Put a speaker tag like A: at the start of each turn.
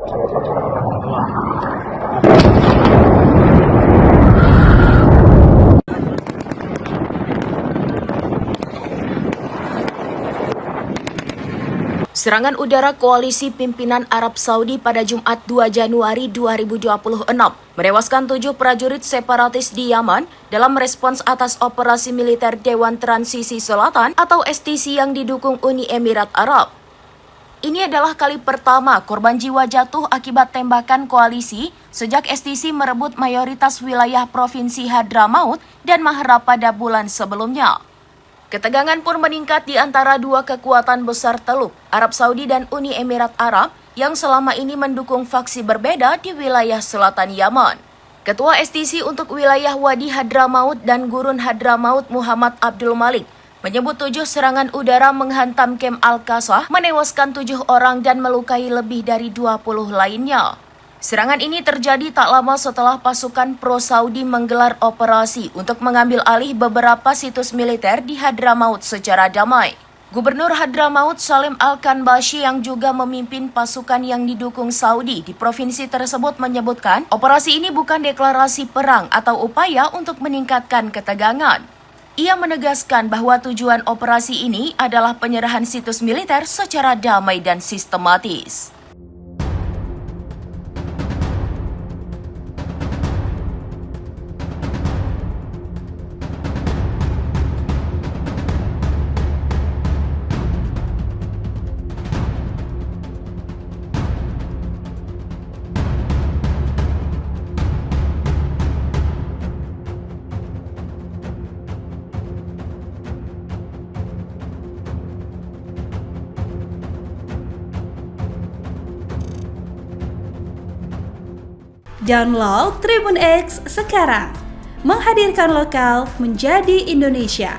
A: Serangan udara koalisi pimpinan Arab Saudi pada Jumat 2 Januari 2026 menewaskan 7 prajurit separatis di Yaman dalam respons atas operasi militer Dewan Transisi Selatan atau STC yang didukung Uni Emirat Arab. Ini adalah kali pertama korban jiwa jatuh akibat tembakan koalisi sejak STC merebut mayoritas wilayah Provinsi Hadramaut dan Mahrab pada bulan sebelumnya. Ketegangan pun meningkat di antara dua kekuatan besar Teluk, Arab Saudi dan Uni Emirat Arab yang selama ini mendukung faksi berbeda di wilayah selatan Yaman. Ketua STC untuk wilayah Wadi Hadramaut dan Gurun Hadramaut Muhammad Abdul Malik menyebut 7 serangan udara menghantam Kem Al-Qasah, menewaskan 7 orang dan melukai lebih dari 20 lainnya. Serangan ini terjadi tak lama setelah pasukan pro-Saudi menggelar operasi untuk mengambil alih beberapa situs militer di Hadramaut secara damai. Gubernur Hadramaut Salim Al-Kanbashi yang juga memimpin pasukan yang didukung Saudi di provinsi tersebut menyebutkan operasi ini bukan deklarasi perang atau upaya untuk meningkatkan ketegangan. Ia menegaskan bahwa tujuan operasi ini adalah penyerahan situs militer secara damai dan sistematis.
B: Download Tribun X sekarang, menghadirkan lokal menjadi Indonesia.